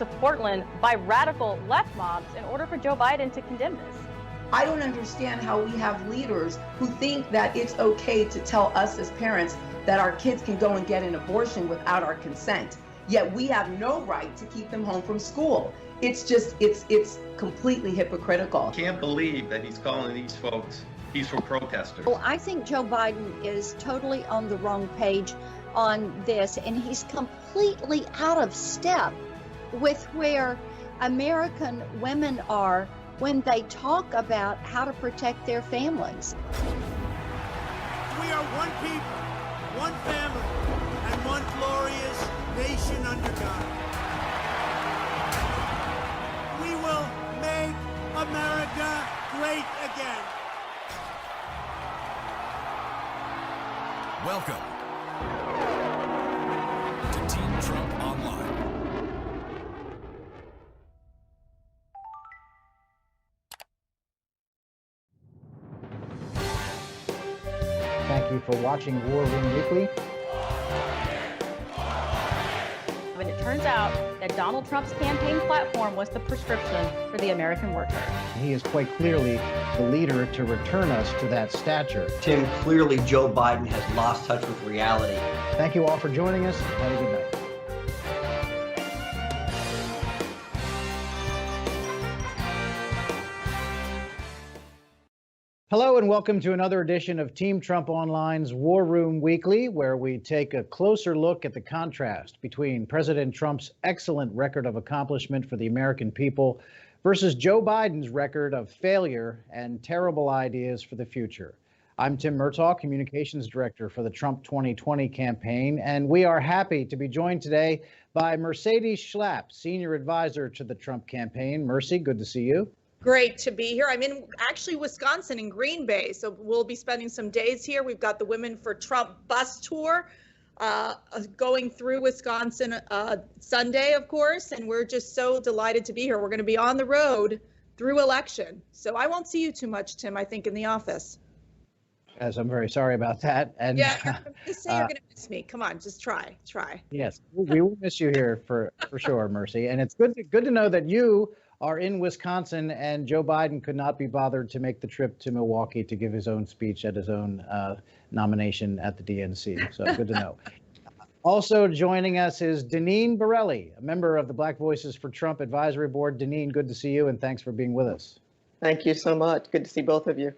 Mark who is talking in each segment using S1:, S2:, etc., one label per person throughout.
S1: to Portland by radical left mobs in order for Joe Biden to condemn this.
S2: I don't understand how we have leaders who think that it's okay to tell us as parents that our kids can go and get an abortion without our consent, yet we have no right to keep them home from school. It's just, it's completely hypocritical.
S3: Can't believe that he's calling these folks peaceful protesters.
S4: Well, I think Joe Biden is totally on the wrong page on this, and he's completely out of step with where American women are when they talk about how to protect their families.
S5: We are one people, one family, and one glorious nation under God. We will make America great again.
S6: Welcome to Team Trump Online.
S7: Thank you for watching War Room Weekly.
S1: And it turns out that Donald Trump's campaign platform was the prescription for the American worker.
S7: He is quite clearly the leader to return us to that stature.
S8: Tim, clearly Joe Biden has lost touch with reality.
S7: Thank you all for joining us. Have a good night. Hello and welcome to another edition of Team Trump Online's War Room Weekly, where we take a closer look at the contrast between President Trump's excellent record of accomplishment for the American people versus Joe Biden's record of failure and terrible ideas for the future. I'm Tim Murtaugh, Communications Director for the Trump 2020 campaign, and we are happy to be joined today by Mercedes Schlapp, Senior Advisor to the Trump campaign. Mercy, good to see you.
S9: Great to be here. I'm in actually Wisconsin in Green Bay, so we'll be spending some days here. We've got the Women for Trump bus tour going through Wisconsin Sunday, of course, and we're just so delighted to be here. We're going to be on the road through election, so I won't see you too much, Tim, I think, in the office.
S7: As I'm very sorry about that. And
S9: yeah, just say you're going to miss me. Come on, just try.
S7: Yes, we will miss you here for sure, Mercy. And it's good to know that you are in Wisconsin, and Joe Biden could not be bothered to make the trip to Milwaukee to give his own speech at his own nomination at the DNC. So good to know. Also joining us is Deneen Borelli, a member of the Black Voices for Trump Advisory Board. Deneen, good to see you, and thanks for being with us.
S10: Thank you so much. Good to see both of you.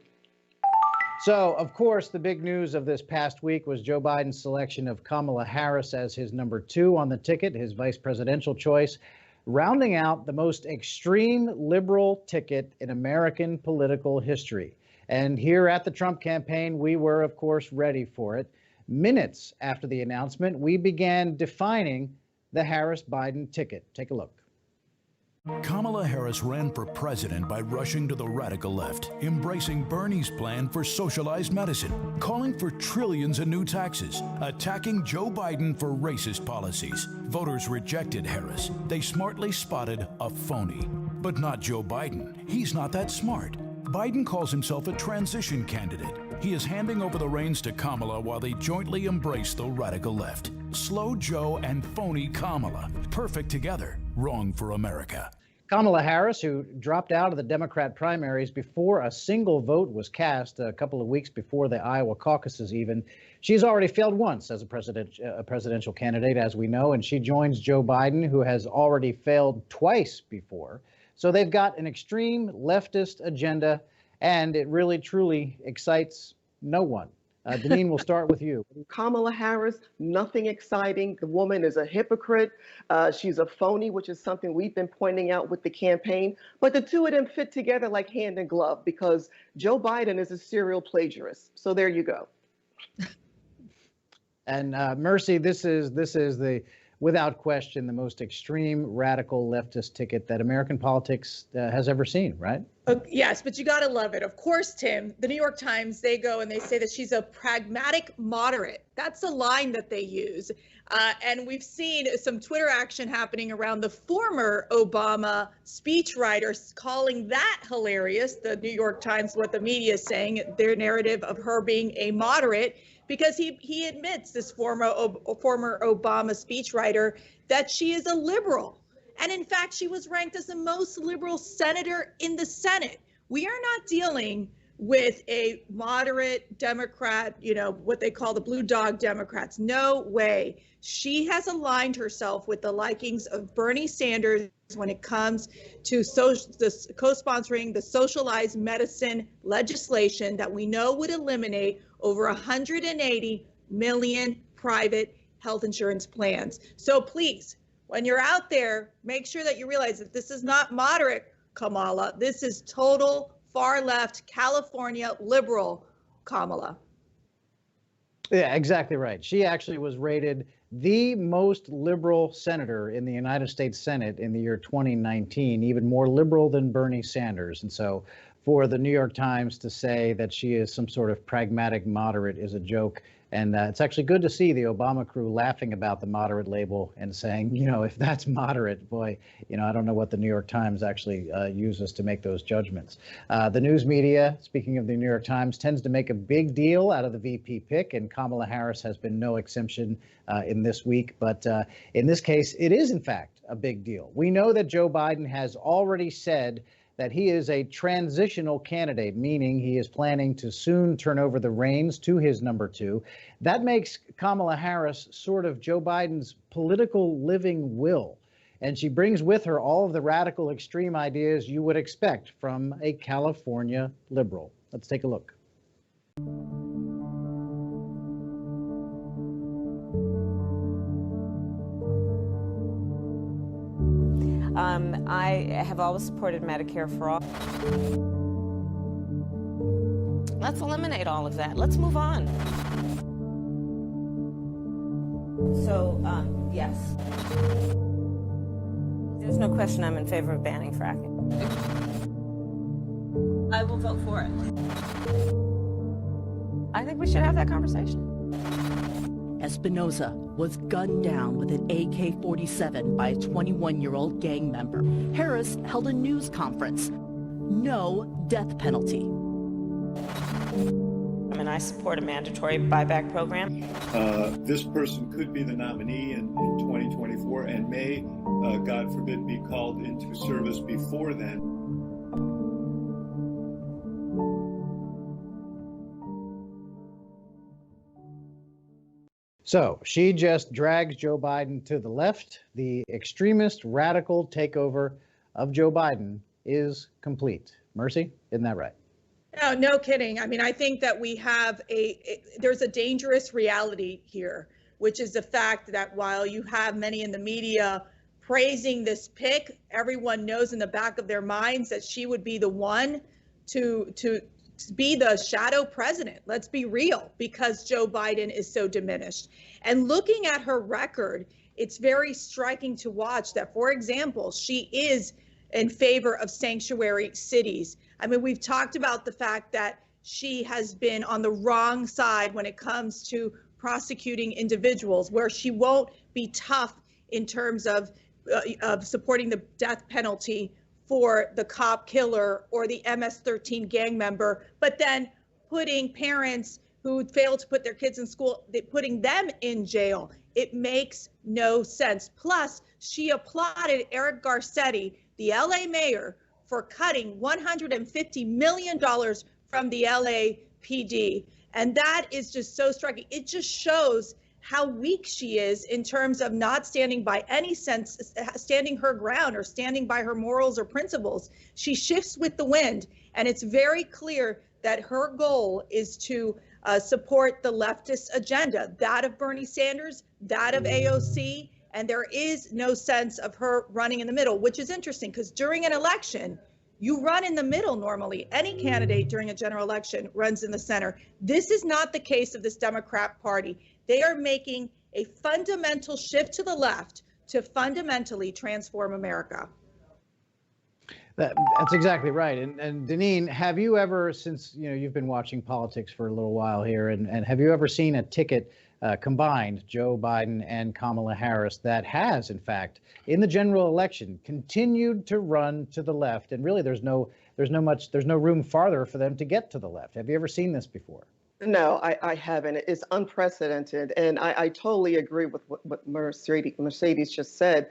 S7: So, of course, the big news of this past week was Joe Biden's selection of Kamala Harris as his number 2 on the ticket, his vice presidential choice, rounding out the most extreme liberal ticket in American political history. And here at the Trump campaign, we were, of course, ready for it. Minutes after the announcement, we began defining the Harris-Biden ticket. Take a look.
S6: Kamala Harris ran for president by rushing to the radical left, embracing Bernie's plan for socialized medicine, calling for trillions in new taxes, attacking Joe Biden for racist policies. Voters rejected Harris. They smartly spotted a phony. But not Joe Biden. He's not that smart. Biden calls himself a transition candidate. He is handing over the reins to Kamala while they jointly embrace the radical left. Slow Joe and phony Kamala. Perfect together. Wrong for America.
S7: Kamala Harris, who dropped out of the Democrat primaries before a single vote was cast a couple of weeks before the Iowa caucuses even, she's already failed once as a presidential candidate, as we know, and she joins Joe Biden, who has already failed twice before. So they've got an extreme leftist agenda, and it really, truly excites no one. Deneen, we'll start with you.
S10: Kamala Harris, nothing exciting. The woman is a hypocrite. She's a phony, which is something we've been pointing out with the campaign. But the two of them fit together like hand and glove because Joe Biden is a serial plagiarist. So there you go.
S7: And Mercy, this is the, without question, the most extreme radical leftist ticket that American politics has ever seen, right?
S9: Yes, but you got to love it. Of course, Tim, the New York Times, they go and they say that she's a pragmatic moderate. That's the line that they use. And we've seen some Twitter action happening around the former Obama speechwriter calling that hilarious. The New York Times, what the media is saying, their narrative of her being a moderate, because he admits, this former Obama speechwriter, that she is a liberal. And in fact, she was ranked as the most liberal senator in the Senate. We are not dealing with a moderate Democrat, what they call the blue dog Democrats. No way. She has aligned herself with the likings of Bernie Sanders when it comes to co-sponsoring the socialized medicine legislation that we know would eliminate over 180 million private health insurance plans. So please, when you're out there, make sure that you realize that this is not moderate, Kamala. This is total far left California liberal, Kamala.
S7: Yeah, exactly right. She actually was rated the most liberal senator in the United States Senate in the year 2019, even more liberal than Bernie Sanders. And so for the New York Times to say that she is some sort of pragmatic moderate is a joke. And it's actually good to see the Obama crew laughing about the moderate label and saying, if that's moderate, boy, I don't know what the New York Times actually uses to make those judgments. The news media, speaking of the New York Times, tends to make a big deal out of the VP pick, and Kamala Harris has been no exception in this week. But in this case, it is, in fact, a big deal. We know that Joe Biden has already said that he is a transitional candidate, meaning he is planning to soon turn over the reins to his number two. That makes Kamala Harris sort of Joe Biden's political living will. And she brings with her all of the radical extreme ideas you would expect from a California liberal. Let's take a look.
S11: I have always supported Medicare for all. Let's eliminate all of that. Let's move on. So, yes. There's no question I'm in favor of banning fracking. I will vote for it. I think we should have that conversation.
S12: Espinoza was gunned down with an AK-47 by a 21-year-old gang member. Harris held a news conference. No death penalty.
S11: I support a mandatory buyback program.
S13: This person could be the nominee in 2024 and may, God forbid, be called into service before then.
S7: So she just drags Joe Biden to the left. The extremist radical takeover of Joe Biden is complete. Mercy, isn't that right?
S9: No kidding. I think that we have there's a dangerous reality here, which is the fact that while you have many in the media praising this pick, everyone knows in the back of their minds that she would be the one to be the shadow president. Let's be real, because Joe Biden is so diminished. And looking at her record, it's very striking to watch that, for example, she is in favor of sanctuary cities. We've talked about the fact that she has been on the wrong side when it comes to prosecuting individuals, where she won't be tough in terms of supporting the death penalty for the cop killer or the MS-13 gang member, but then putting parents who failed to put their kids in school, putting them in jail. It makes no sense. Plus, she applauded Eric Garcetti, the LA mayor, for cutting $150 million from the LAPD. And that is just so striking. It just shows how weak she is in terms of not standing by any sense, standing her ground or standing by her morals or principles. She shifts with the wind, and it's very clear that her goal is to support the leftist agenda, that of Bernie Sanders, that of AOC, and there is no sense of her running in the middle, which is interesting because during an election, you run in the middle normally. Any candidate during a general election runs in the center. This is not the case of this Democrat Party. They are making a fundamental shift to the left to fundamentally transform America.
S7: That's exactly right. And Deneen, have you ever, since you've been watching politics for a little while here, and have you ever seen a ticket combined, Joe Biden and Kamala Harris, that has, in fact, in the general election, continued to run to the left? And really, there's no room farther for them to get to the left. Have you ever seen this before?
S10: No, I haven't. It's unprecedented. And I totally agree with what Mercedes just said.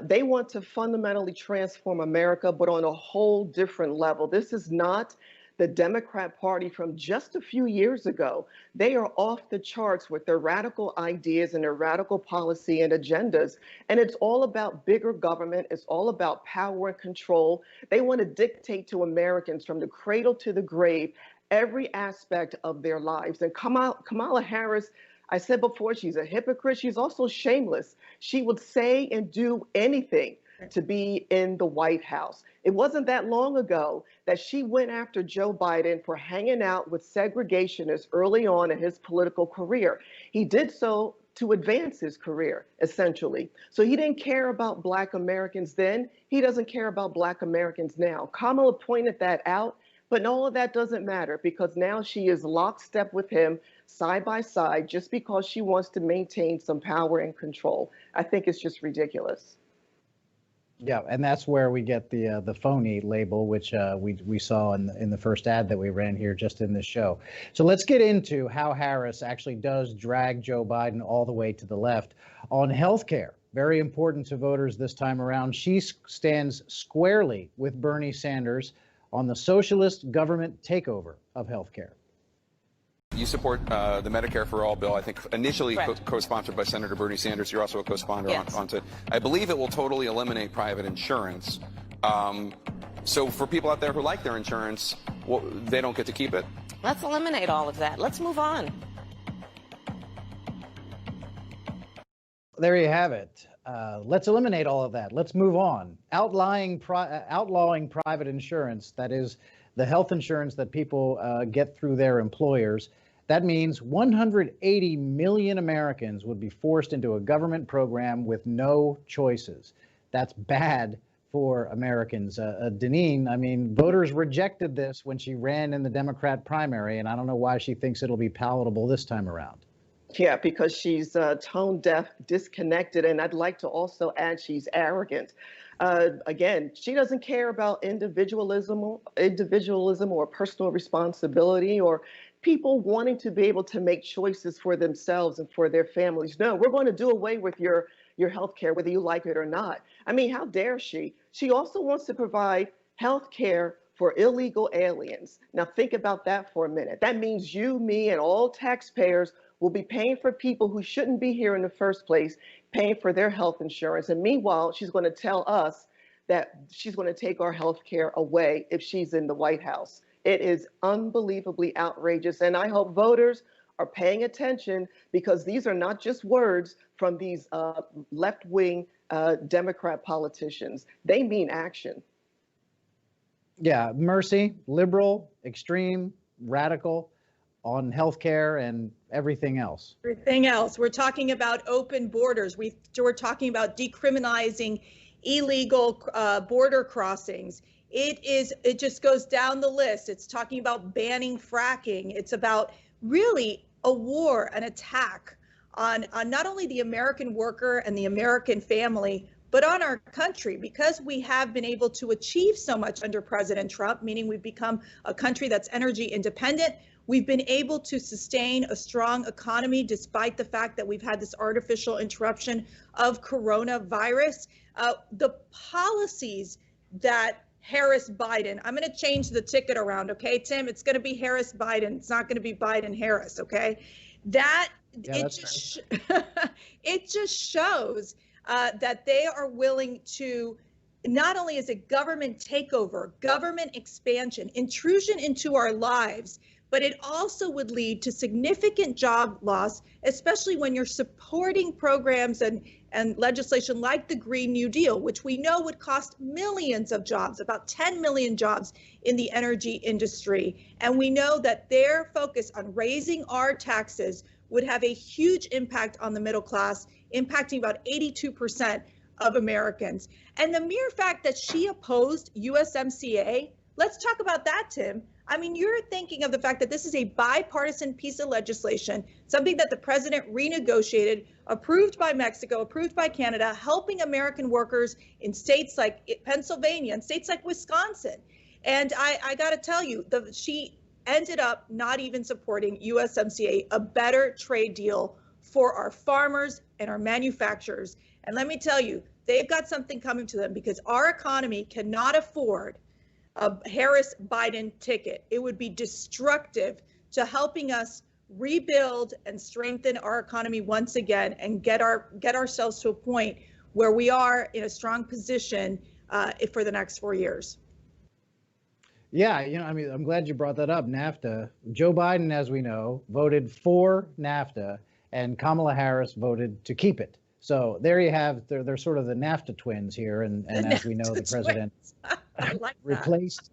S10: They want to fundamentally transform America, but on a whole different level. This is not the Democrat Party from just a few years ago. They are off the charts with their radical ideas and their radical policy and agendas. And it's all about bigger government. It's all about power and control. They want to dictate to Americans from the cradle to the grave every aspect of their lives. And Kamala Harris, I said before, she's a hypocrite. She's also shameless. She would say and do anything to be in the White House. It wasn't that long ago that she went after Joe Biden for hanging out with segregationists early on in his political career. He did so to advance his career, essentially. So he didn't care about Black Americans then. He doesn't care about Black Americans now. Kamala pointed that out. But all of that doesn't matter because now she is lockstep with him, side by side, just because she wants to maintain some power and control. I think it's just ridiculous.
S7: Yeah, and that's where we get the phony label, which we saw in the first ad that we ran here just in this show. So let's get into how Harris actually does drag Joe Biden all the way to the left on healthcare. Very important to voters this time around. She stands squarely with Bernie Sanders on the socialist government takeover of healthcare.
S14: You support the Medicare for All bill, I think initially co-sponsored by Senator Bernie Sanders. You're also a co-sponsor on it. I believe it will totally eliminate private insurance. So for people out there who like their insurance, they don't get to keep it?
S11: Let's eliminate all of that. Let's move on.
S7: There you have it. Let's eliminate all of that. Let's move on. Outlawing private insurance, that is the health insurance that people get through their employers. That means 180 million Americans would be forced into a government program with no choices. That's bad for Americans. Deneen, I mean, voters rejected this when she ran in the Democrat primary, and I don't know why she thinks it'll be palatable this time around.
S10: Yeah, because she's tone deaf, disconnected, and I'd like to also add she's arrogant. Again, she doesn't care about individualism or personal responsibility or people wanting to be able to make choices for themselves and for their families. No, we're going to do away with your health care, whether you like it or not. I mean, how dare she? She also wants to provide health care for illegal aliens. Now, think about that for a minute. That means you, me, and all taxpayers will be paying for people who shouldn't be here in the first place, paying for their health insurance. And meanwhile, she's going to tell us that she's going to take our health care away if she's in the White House. It is unbelievably outrageous. And I hope voters are paying attention because these are not just words from these left-wing Democrat politicians. They mean action.
S7: Yeah, Mercy, liberal, extreme, radical on healthcare and everything else.
S9: Everything else. We're talking about open borders. We're talking about decriminalizing illegal border crossings. It just goes down the list. It's talking about banning fracking. It's about really a war, an attack on not only the American worker and the American family, but on our country, because we have been able to achieve so much under President Trump, meaning we've become a country that's energy independent. We've been able to sustain a strong economy despite the fact that we've had this artificial interruption of coronavirus. The policies that Harris-Biden, I'm going to change the ticket around, okay, Tim? It's going to be Harris-Biden. It's not going to be Biden-Harris, okay? It just shows that they are willing to, not only is it government takeover, government expansion, intrusion into our lives, but it also would lead to significant job loss, especially when you're supporting programs and legislation like the Green New Deal, which we know would cost millions of jobs, about 10 million jobs in the energy industry. And we know that their focus on raising our taxes would have a huge impact on the middle class, impacting about 82% of Americans. And the mere fact that she opposed USMCA, let's talk about that, Tim. I mean, you're thinking of the fact that this is a bipartisan piece of legislation, something that the president renegotiated, approved by Mexico, approved by Canada, helping American workers in states like Pennsylvania and states like Wisconsin. And I got to tell you, she ended up not even supporting USMCA, a better trade deal for our farmers and our manufacturers. And let me tell you, they've got something coming to them because our economy cannot afford a Harris-Biden ticket. It would be destructive to helping us rebuild and strengthen our economy once again and get ourselves to a point where we are in a strong position for the next 4 years.
S7: Yeah, I mean, I'm glad you brought that up. NAFTA. Joe Biden, as we know, voted for NAFTA, and Kamala Harris voted to keep it. So there you have, they're sort of the NAFTA twins here, and as we know, the president
S9: like
S7: replaced.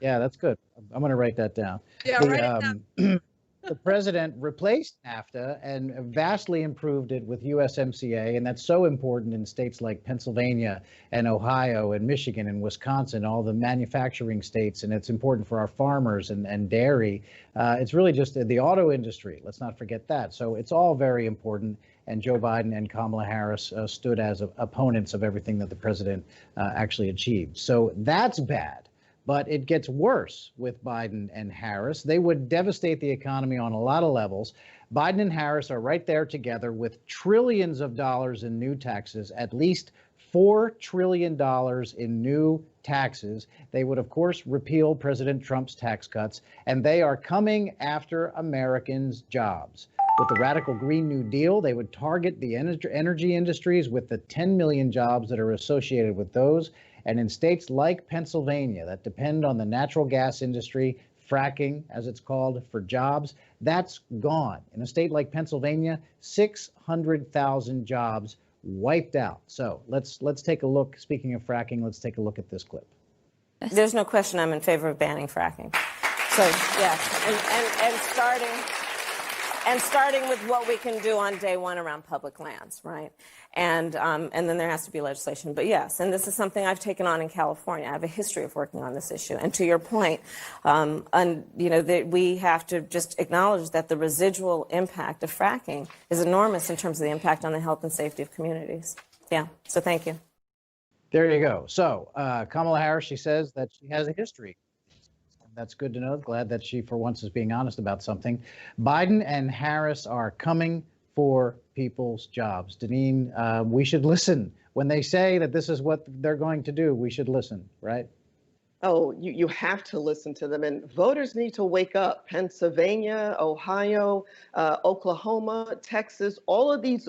S7: Yeah, that's good. I'm going to write that down.
S9: Yeah, write it down.
S7: The president replaced NAFTA and vastly improved it with USMCA, and that's so important in states like Pennsylvania and Ohio and Michigan and Wisconsin, all the manufacturing states, and it's important for our farmers and dairy. It's really just the auto industry. Let's not forget that. So it's all very important, and Joe Biden and Kamala Harris stood as opponents of everything that the president actually achieved. So that's bad. But it gets worse with Biden and Harris. They would devastate the economy on a lot of levels. Biden and Harris are right there together with trillions of dollars in new taxes, at least $4 trillion in new taxes. They would, of course, repeal President Trump's tax cuts, and they are coming after Americans' jobs. With the radical Green New Deal, they would target the energy industries with the 10 million jobs that are associated with those. And in states like Pennsylvania that depend on the natural gas industry, fracking, as it's called, for jobs, that's gone. In a state like Pennsylvania, 600,000 jobs wiped out. So let's take a look. Speaking of fracking, let's take a look at this clip.
S11: There's no question I'm in favor of banning fracking. So, yes, and starting with what we can do on day one around public lands, right? And then there has to be legislation. But yes, and this is something I've taken on in California. I have a history of working on this issue. And to your point, we have to just acknowledge that the residual impact of fracking is enormous in terms of the impact on the health and safety of communities. Yeah, so thank you.
S7: There you go. So Kamala Harris, she says that she has a history. That's good to know. Glad that she, for once, is being honest about something. Biden and Harris are coming for people's jobs. Deneen, we should listen. When they say that this is what they're going to do, we should listen, right?
S10: Oh, you have to listen to them. And voters need to wake up. Pennsylvania, Ohio, Oklahoma, Texas, all of these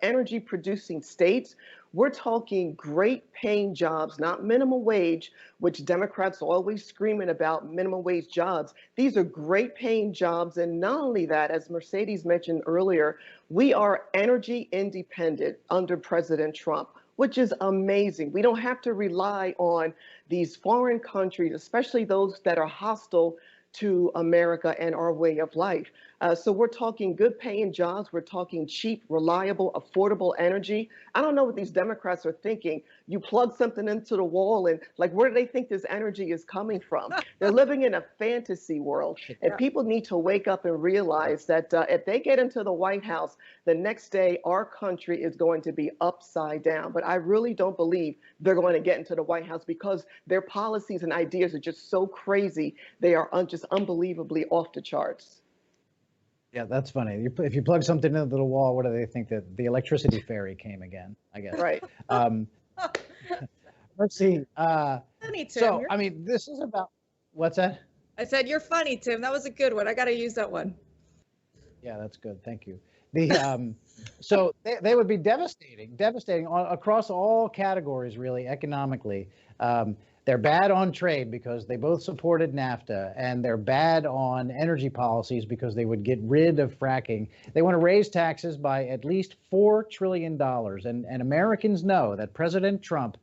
S10: energy producing states, we're talking great paying jobs, not minimum wage, which Democrats are always screaming about minimum wage jobs. These are great paying jobs. And not only that, as Mercedes mentioned earlier, we are energy independent under President Trump, which is amazing. We don't have to rely on these foreign countries, especially those that are hostile to America and our way of life. So we're talking good paying jobs. We're talking cheap, reliable, affordable energy. I don't know what these Democrats are thinking. You plug something into the wall and like, where do they think this energy is coming from? They're living in a fantasy world. And people need to wake up and realize that if they get into the White House, the next day our country is going to be upside down. But I really don't believe they're going to get into the White House because their policies and ideas are just so crazy. They are just unbelievably off the charts.
S7: Yeah, that's funny. If you plug something into the wall, what do they think? That the electricity fairy came again, I guess.
S10: Right.
S7: Let's see.
S9: Funny, Tim.
S7: So, I mean, this is about, what's that?
S9: I said, you're funny, Tim. That was a good one. I got to use that one.
S7: Yeah, that's good. Thank you. So they would be devastating across all categories, really, economically. They're bad on trade because they both supported NAFTA, and they're bad on energy policies because they would get rid of fracking. They want to raise taxes by at least $4 trillion. And Americans know that President Trump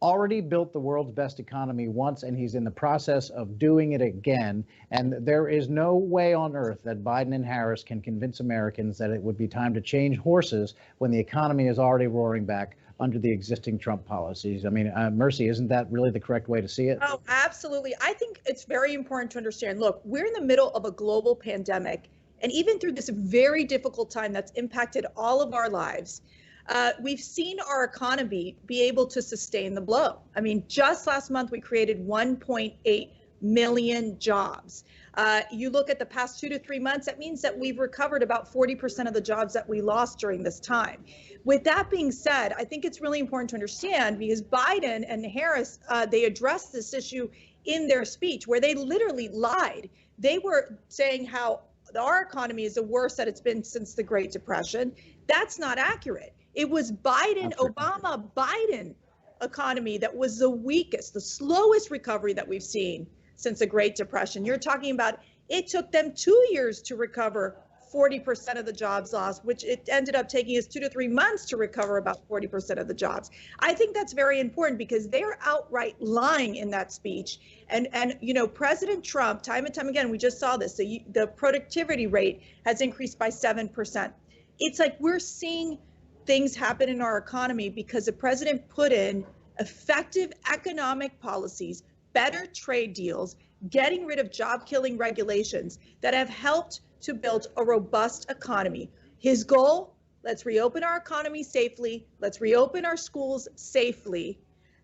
S7: already built the world's best economy once, and he's in the process of doing it again. And there is no way on earth that Biden and Harris can convince Americans that it would be time to change horses when the economy is already roaring back under the existing Trump policies. I mean, Mercy, isn't that really the correct way to see it?
S9: Oh, absolutely. I think it's very important to understand, look, we're in the middle of a global pandemic, and even through this very difficult time that's impacted all of our lives, we've seen our economy be able to sustain the blow. I mean, just last month, we created 1.8 million jobs. You look at the past 2 to 3 months, that means that we've recovered about 40% of the jobs that we lost during this time. With that being said, I think it's really important to understand, because Biden and Harris, they addressed this issue in their speech where they literally lied. They were saying how our economy is the worst that it's been since the Great Depression. That's not accurate. It was Biden economy that was the weakest, the slowest recovery that we've seen since the Great Depression. You're talking about it took them 2 years to recover 40% of the jobs lost, which it ended up taking us 2 to 3 months to recover about 40% of the jobs. I think that's very important because they're outright lying in that speech. And you know, President Trump, time and time again, we just saw this, the productivity rate has increased by 7%. It's like we're seeing things happen in our economy because the president put in effective economic policies, better trade deals, getting rid of job-killing regulations that have helped to build a robust economy. His goal, let's reopen our economy safely, let's reopen our schools safely.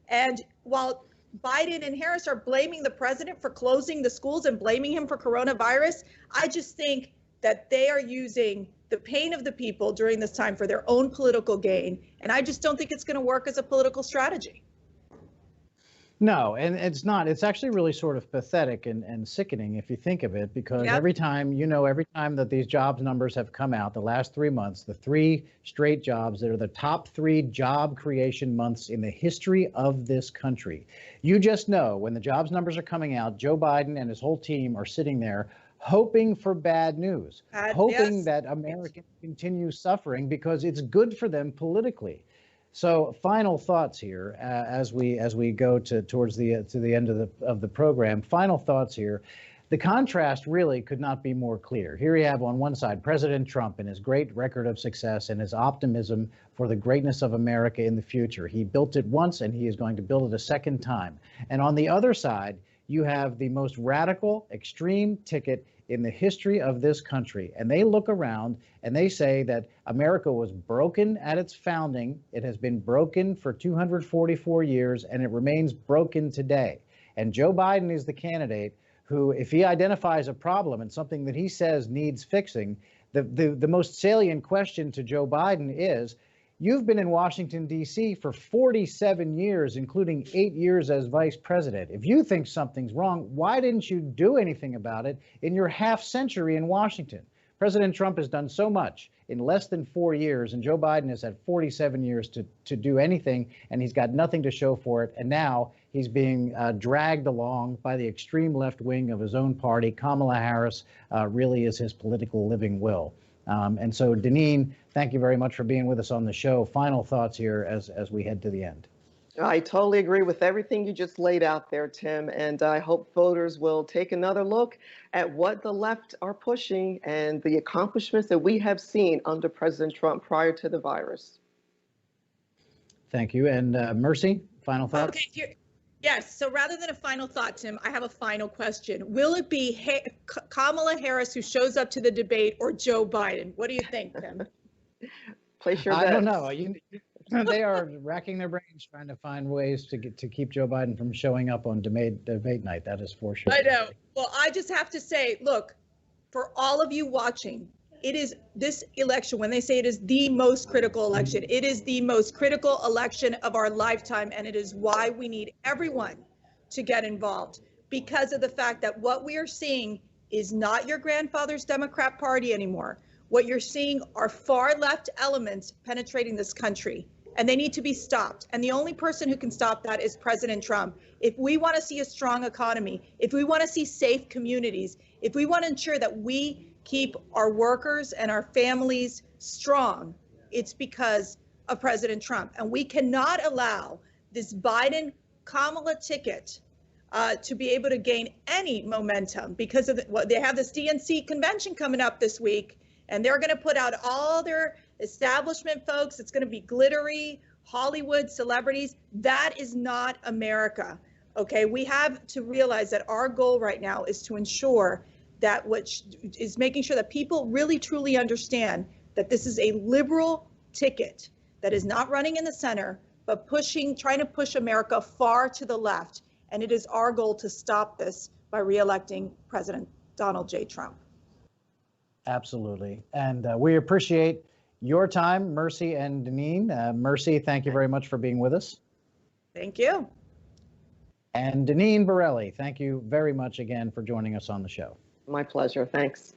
S9: And while Biden and Harris are blaming the president for closing the schools and blaming him for coronavirus, I just think that they are using the pain of the people during this time for their own political gain. And I just don't think it's going to work as a political strategy.
S7: No, and it's not. It's actually really sort of pathetic and sickening if you think of it, because every time that these jobs numbers have come out, the last 3 months, the 3 straight jobs that are the top 3 job creation months in the history of this country, you just know when the jobs numbers are coming out, Joe Biden and his whole team are sitting there hoping for bad news, hoping that Americans continue suffering because it's good for them politically. So, final thoughts here as we go towards the end of the program. Final thoughts here. The contrast really could not be more clear. Here you have on one side President Trump and his great record of success and his optimism for the greatness of America in the future. He built it once and he is going to build it a second time. And on the other side, you have the most radical, extreme ticket in the history of this country. And they look around and they say that America was broken at its founding. It has been broken for 244 years and it remains broken today. And Joe Biden is the candidate who, if he identifies a problem and something that he says needs fixing, the most salient question to Joe Biden is, you've been in Washington, D.C. for 47 years, including 8 years as vice president. If you think something's wrong, why didn't you do anything about it in your half century in Washington? President Trump has done so much in less than 4 years, and Joe Biden has had 47 years to do anything, and he's got nothing to show for it. And now he's being dragged along by the extreme left wing of his own party. Kamala Harris really is his political living will. And so, Deneen, thank you very much for being with us on the show. Final thoughts here as we head to the end.
S10: I totally agree with everything you just laid out there, Tim, and I hope voters will take another look at what the left are pushing and the accomplishments that we have seen under President Trump prior to the virus.
S7: Thank you. And Mercy, final thoughts?
S9: Okay, yes. So rather than a final thought, Tim, I have a final question. Will it be Kamala Harris who shows up to the debate or Joe Biden? What do you think, Tim?
S10: Place your bet.
S7: I don't know. They are racking their brains trying to find ways to keep Joe Biden from showing up on debate night. That is for sure.
S9: I know. Well, I just have to say, look, for all of you watching, it is this election, when they say it is the most critical election, it is the most critical election of our lifetime. And it is why we need everyone to get involved, because of the fact that what we are seeing is not your grandfather's Democrat Party anymore. What you're seeing are far left elements penetrating this country, and they need to be stopped. And the only person who can stop that is President Trump. If we want to see a strong economy, if we want to see safe communities, if we want to ensure that we keep our workers and our families strong, it's because of President Trump. And we cannot allow this Biden-Kamala ticket to be able to gain any momentum because of they have this DNC convention coming up this week, and they're going to put out all their establishment folks. It's going to be glittery, Hollywood celebrities. That is not America. Okay, we have to realize that our goal right now is to ensure that is making sure that people really truly understand that this is a liberal ticket that is not running in the center, but trying to push America far to the left. And it is our goal to stop this by reelecting President Donald J. Trump.
S7: Absolutely. And we appreciate your time, Mercy and Deneen. Mercy, thank you very much for being with us.
S9: Thank you.
S7: And Deneen Borelli, thank you very much again for joining us on the show.
S10: My pleasure. Thanks.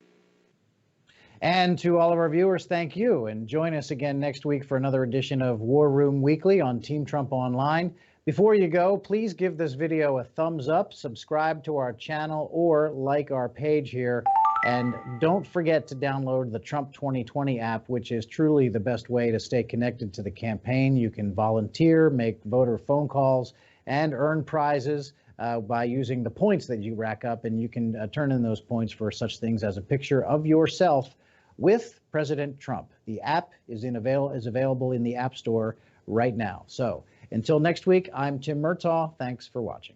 S7: And to all of our viewers, thank you. And join us again next week for another edition of War Room Weekly on Team Trump Online. Before you go, please give this video a thumbs up, subscribe to our channel, or like our page here. And don't forget to download the Trump 2020 app, which is truly the best way to stay connected to the campaign. You can volunteer, make voter phone calls, and earn prizes by using the points that you rack up. And you can turn in those points for such things as a picture of yourself with President Trump. The app is available in the App Store right now. So until next week, I'm Tim Murtaugh. Thanks for watching.